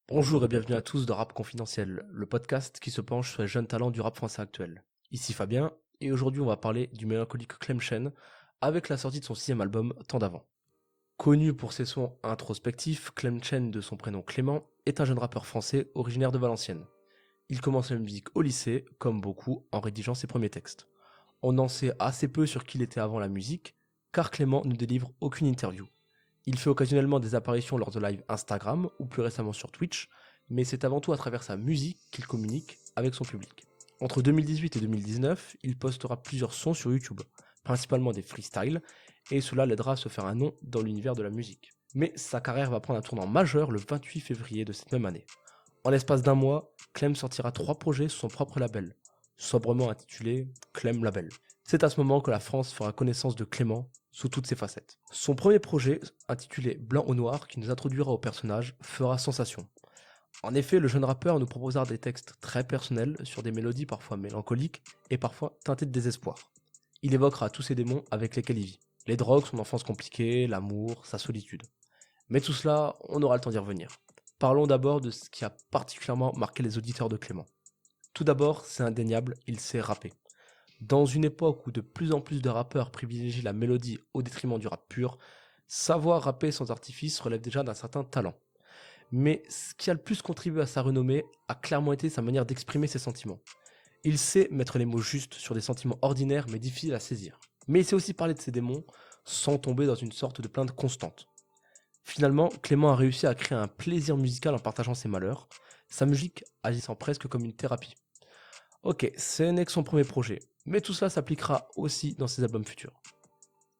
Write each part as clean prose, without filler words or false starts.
Bonjour et bienvenue à tous dans Rap Confidentiel, le podcast qui se penche sur les jeunes talents du rap français actuel. Ici Fabien, et aujourd'hui on va parler du mélancolique Clem Chen avec la sortie de son sixième album, Temps d'avant. Connu pour ses sons introspectifs, Clem Chen, de son prénom Clément, est un jeune rappeur français originaire de Valenciennes. Il commence la musique au lycée, comme beaucoup, en rédigeant ses premiers textes. On en sait assez peu sur qui il était avant la musique, car Clément ne délivre aucune interview. Il fait occasionnellement des apparitions lors de live Instagram ou plus récemment sur Twitch, mais c'est avant tout à travers sa musique qu'il communique avec son public. Entre 2018 et 2019, il postera plusieurs sons sur YouTube, principalement des freestyles, et cela l'aidera à se faire un nom dans l'univers de la musique. Mais sa carrière va prendre un tournant majeur le 28 février de cette même année. En l'espace d'un mois, Clem sortira 3 projets sous son propre label, sobrement intitulé Clem Label. C'est à ce moment que la France fera connaissance de Clément sous toutes ses facettes. Son premier projet, intitulé Blanc au Noir, qui nous introduira au personnage, fera sensation. En effet, le jeune rappeur nous proposera des textes très personnels sur des mélodies parfois mélancoliques et parfois teintées de désespoir. Il évoquera tous ces démons avec lesquels il vit. Les drogues, son enfance compliquée, l'amour, sa solitude. Mais tout cela, on aura le temps d'y revenir. Parlons d'abord de ce qui a particulièrement marqué les auditeurs de Clément. Tout d'abord, c'est indéniable, il sait rapper. Dans une époque où de plus en plus de rappeurs privilégient la mélodie au détriment du rap pur, savoir rapper sans artifice relève déjà d'un certain talent. Mais ce qui a le plus contribué à sa renommée a clairement été sa manière d'exprimer ses sentiments. Il sait mettre les mots justes sur des sentiments ordinaires mais difficiles à saisir. Mais il sait aussi parler de ses démons sans tomber dans une sorte de plainte constante. Finalement, Clément a réussi à créer un plaisir musical en partageant ses malheurs, sa musique agissant presque comme une thérapie. Ok, ce n'est que son premier projet, mais tout cela s'appliquera aussi dans ses albums futurs.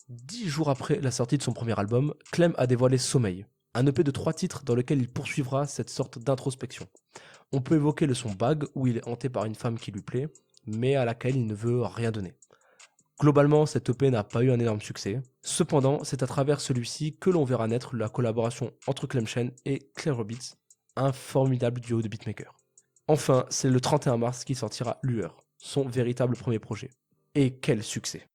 10 jours après la sortie de son premier album, Clem a dévoilé Sommeil, un EP de 3 titres dans lequel il poursuivra cette sorte d'introspection. On peut évoquer le son Bag, où il est hanté par une femme qui lui plaît, mais à laquelle il ne veut rien donner. Globalement, cet EP n'a pas eu un énorme succès. Cependant, c'est à travers celui-ci que l'on verra naître la collaboration entre Clem Chen et Claire Beats, un formidable duo de beatmakers. Enfin, c'est le 31 mars qui sortira Lueur, son véritable premier projet. Et quel succès!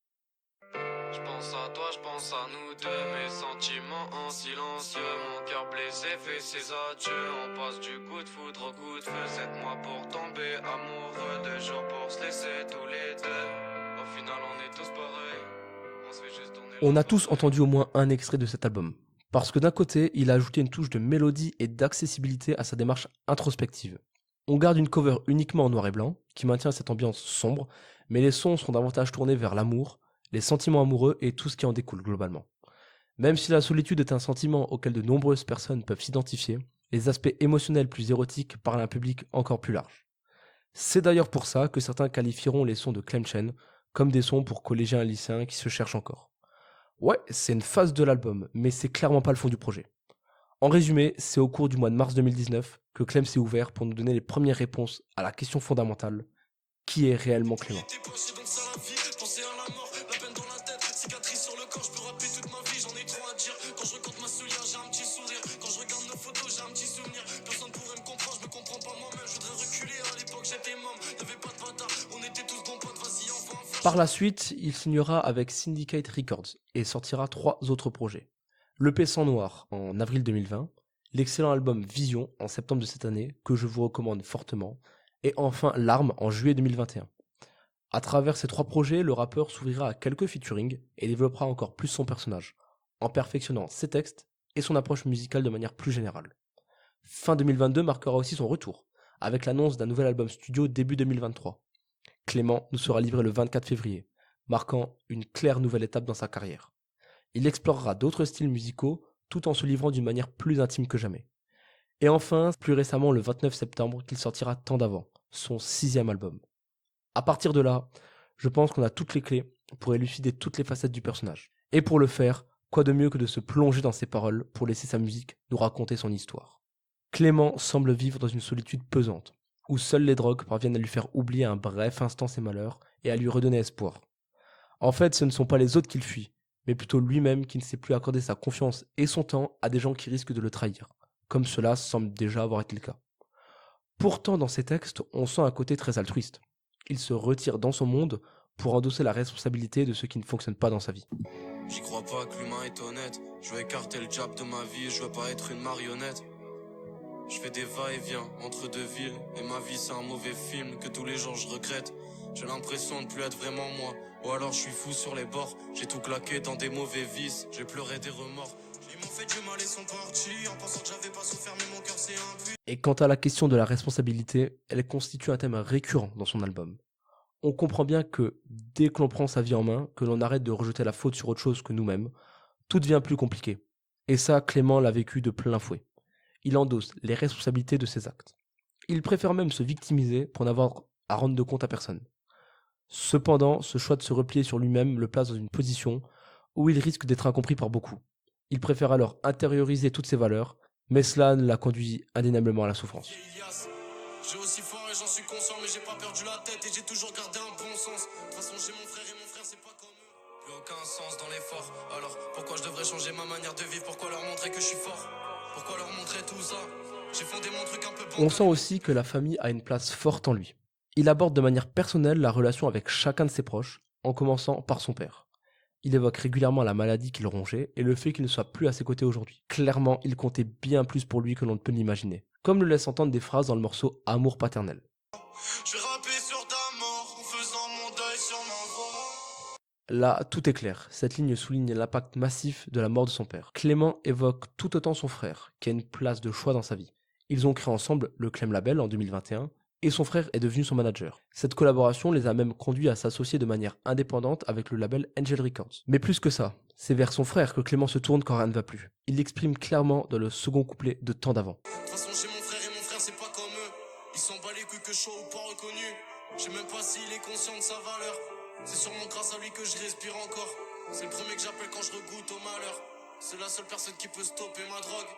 Je pense à toi, je pense à nous deux, mes sentiments en silencieux, mon cœur blessé fait ses adieux, on passe du coup de foudre au coup de feu, 7 mois pour tomber amoureux, 2 jours pour se laisser tous les deux, au final on est tous pareils, on se fait juste tourner On la a tous pareille. entendu au moins un extrait de cet album. Parce que d'un côté, il a ajouté une touche de mélodie et d'accessibilité à sa démarche introspective. On garde une cover uniquement en noir et blanc, qui maintient cette ambiance sombre, mais les sons seront davantage tournés vers l'amour, les sentiments amoureux et tout ce qui en découle globalement. Même si la solitude est un sentiment auquel de nombreuses personnes peuvent s'identifier, les aspects émotionnels plus érotiques parlent à un public encore plus large. C'est d'ailleurs pour ça que certains qualifieront les sons de Clem Chen comme des sons pour collégiens et lycéens qui se cherchent encore. Ouais, c'est une phase de l'album, mais c'est clairement pas le fond du projet. En résumé, c'est au cours du mois de mars 2019 que Clem s'est ouvert pour nous donner les premières réponses à la question fondamentale: qui est réellement Clément? Par la suite, il signera avec Syndicate Records et sortira 3 autres projets. L'EP Sang Noir en avril 2020, l'excellent album Vision en septembre de cette année, que je vous recommande fortement, et enfin Larmes en juillet 2021. À travers ces 3 projets, le rappeur s'ouvrira à quelques featuring et développera encore plus son personnage, en perfectionnant ses textes et son approche musicale de manière plus générale. Fin 2022 marquera aussi son retour, avec l'annonce d'un nouvel album studio début 2023. Clément nous sera livré le 24 février, marquant une claire nouvelle étape dans sa carrière. Il explorera d'autres styles musicaux tout en se livrant d'une manière plus intime que jamais. Et enfin, plus récemment le 29 septembre, qu'il sortira Temps d'avant, son 6e album. À partir de là, je pense qu'on a toutes les clés pour élucider toutes les facettes du personnage. Et pour le faire, quoi de mieux que de se plonger dans ses paroles pour laisser sa musique nous raconter son histoire. Clément semble vivre dans une solitude pesante, où seules les drogues parviennent à lui faire oublier un bref instant ses malheurs et à lui redonner espoir. En fait, ce ne sont pas les autres qu'il fuit, mais plutôt lui-même qui ne sait plus accorder sa confiance et son temps à des gens qui risquent de le trahir, comme cela semble déjà avoir été le cas. Pourtant, dans ses textes, on sent un côté très altruiste. Il se retire dans son monde pour endosser la responsabilité de ce qui ne fonctionne pas dans sa vie. J'y crois pas que l'humain est honnête, je veux écarter le diable de ma vie, je veux pas être une marionnette. Je fais des va-et-vient entre deux villes. Et ma vie c'est un mauvais film que tous les jours je regrette. J'ai l'impression de plus être vraiment moi. Ou alors je suis fou sur les bords. J'ai tout claqué dans des mauvais vices. J'ai pleuré des remords. Ils m'ont fait du mal et sont partis. En pensant que j'avais pas souffert mais mon cœur c'est un puits. Et quant à la question de la responsabilité, elle constitue un thème récurrent dans son album. On comprend bien que dès que l'on prend sa vie en main, que l'on arrête de rejeter la faute sur autre chose que nous-mêmes, tout devient plus compliqué. Et ça, Clément l'a vécu de plein fouet. Il endosse les responsabilités de ses actes. Il préfère même se victimiser pour n'avoir à rendre de compte à personne. Cependant, ce choix de se replier sur lui-même le place dans une position où il risque d'être incompris par beaucoup. Il préfère alors intérioriser toutes ses valeurs, mais cela l'a conduit indéniablement à la souffrance. J'ai aussi fort et j'en suis conscient, mais j'ai pas perdu la tête et j'ai toujours gardé un bon sens. De toute façon, j'ai mon frère et mon frère, c'est pas comme eux. Plus aucun sens dans l'effort. Alors, pourquoi je devrais changer ma manière de vivre? Pourquoi leur montrer que je suis fort? Pourquoi leur montrer tout ça? J'ai fondé mon truc un peu bancal. On sent aussi que la famille a une place forte en lui. Il aborde de manière personnelle la relation avec chacun de ses proches, en commençant par son père. Il évoque régulièrement la maladie qui le rongeait et le fait qu'il ne soit plus à ses côtés aujourd'hui. Clairement, il comptait bien plus pour lui que l'on ne peut l'imaginer, comme le laisse entendre des phrases dans le morceau Amour paternel. Je vais rapper sur ta mort en faisant mon deuil sur ma voix. Là, tout est clair. Cette ligne souligne l'impact massif de la mort de son père. Clément évoque tout autant son frère, qui a une place de choix dans sa vie. Ils ont créé ensemble le Clem Label en 2021, et son frère est devenu son manager. Cette collaboration les a même conduits à s'associer de manière indépendante avec le label Angel Records. Mais plus que ça, c'est vers son frère que Clément se tourne quand rien ne va plus. Il l'exprime clairement dans le second couplet de Temps d'avant. De toute façon, j'ai mon frère et mon frère, c'est pas comme eux. Ils s'en bat les couilles que je sois ou pas reconnu. Je sais même pas s'il est conscient de sa valeur. C'est sûrement grâce à lui que je respire encore. C'est le premier que j'appelle quand je regoute au malheur. C'est la seule personne qui peut stopper ma drogue.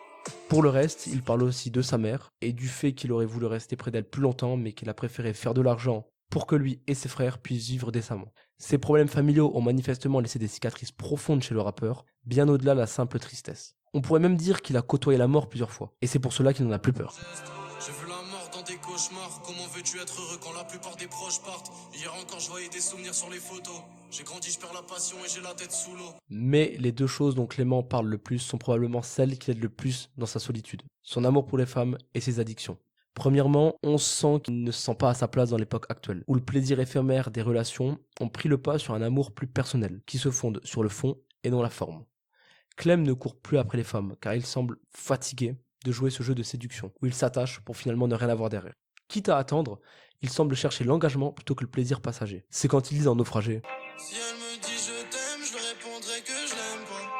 Pour le reste, il parle aussi de sa mère et du fait qu'il aurait voulu rester près d'elle plus longtemps mais qu'il a préféré faire de l'argent pour que lui et ses frères puissent vivre décemment. Ses problèmes familiaux ont manifestement laissé des cicatrices profondes chez le rappeur, bien au-delà de la simple tristesse. On pourrait même dire qu'il a côtoyé la mort plusieurs fois, et c'est pour cela qu'il n'en a plus peur. J'ai vu la mort dans des cauchemars. Comment veux-tu être heureux quand la plupart des proches partent? Hier encore je voyais des souvenirs sur les photos. J'ai grandi, je perds la passion et j'ai la tête sous l'eau. Mais les deux choses dont Clément parle le plus sont probablement celles qui l'aident le plus dans sa solitude. Son amour pour les femmes et ses addictions. Premièrement, on sent qu'il ne se sent pas à sa place dans l'époque actuelle, où le plaisir éphémère des relations ont pris le pas sur un amour plus personnel, qui se fonde sur le fond et non la forme. Clem ne court plus après les femmes, car il semble fatigué de jouer ce jeu de séduction, où il s'attache pour finalement ne rien avoir derrière. Quitte à attendre, il semble chercher l'engagement plutôt que le plaisir passager. C'est quand il dit dans Naufragé: Si elle me dit je t'aime, je lui répondrai que je l'aime pas.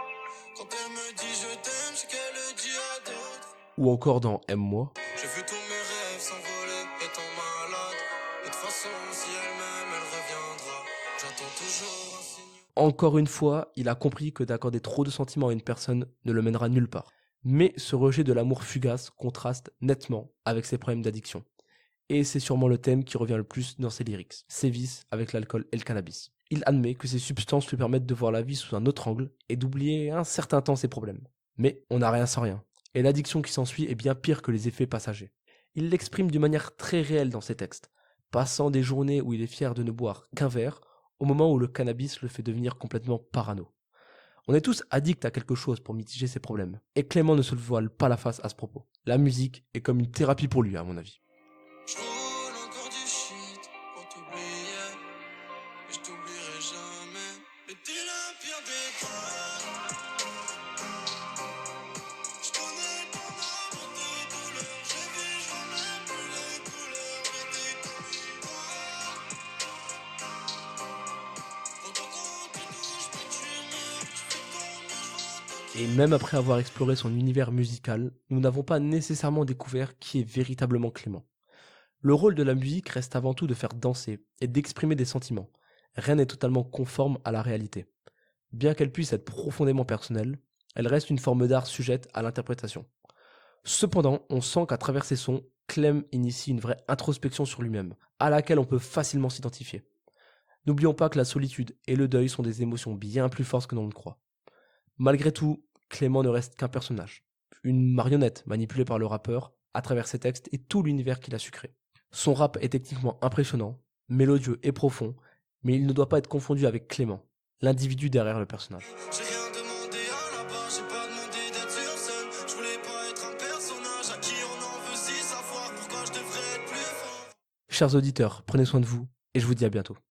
Quand elle me dit je t'aime, c'est qu'elle le dit à d'autres. ou encore dans Aime-moi. J'ai vu tous mes rêves s'envoler étant malade. Et de toute façon, si elle m'aime, elle reviendra. J'attends toujours un signe. Encore une fois, il a compris que d'accorder trop de sentiments à une personne ne le mènera nulle part. Mais ce rejet de l'amour fugace contraste nettement avec ses problèmes d'addiction. Et c'est sûrement le thème qui revient le plus dans ses lyrics, ses vices avec l'alcool et le cannabis. Il admet que ces substances lui permettent de voir la vie sous un autre angle et d'oublier un certain temps ses problèmes. Mais on n'a rien sans rien. Et l'addiction qui s'ensuit est bien pire que les effets passagers. Il l'exprime d'une manière très réelle dans ses textes, passant des journées où il est fier de ne boire qu'un verre, au moment où le cannabis le fait devenir complètement parano. On est tous addicts à quelque chose pour mitiger ses problèmes. Et Clément ne se voile pas la face à ce propos. La musique est comme une thérapie pour lui, à mon avis. Je roule encore du shit pour t'oublier. Mais je t'oublierai jamais. Mais t'es la pire des cas. Je connais ton amour, tes douleurs. J'ai vu, je vois même plus les couleurs. Mais t'es comme une voix. Pourtant quand tu touches, mais tu m'aimes. Je fais ton mieux, je vois tout. Et même après avoir exploré son univers musical, nous n'avons pas nécessairement découvert qui est véritablement Clément. Le rôle de la musique reste avant tout de faire danser et d'exprimer des sentiments. Rien n'est totalement conforme à la réalité. Bien qu'elle puisse être profondément personnelle, elle reste une forme d'art sujette à l'interprétation. Cependant, on sent qu'à travers ses sons, Clem initie une vraie introspection sur lui-même, à laquelle on peut facilement s'identifier. N'oublions pas que la solitude et le deuil sont des émotions bien plus fortes que l'on ne croit. Malgré tout, Clément ne reste qu'un personnage, une marionnette manipulée par le rappeur à travers ses textes et tout l'univers qu'il a su créer. Son rap est techniquement impressionnant, mélodieux et profond, mais il ne doit pas être confondu avec Clément, l'individu derrière le personnage. J'ai rien demandé à la base, j'ai pas demandé d'être sur scène. Je voulais pas être un personnage à qui on en Chers auditeurs, prenez soin de vous et je vous dis à bientôt.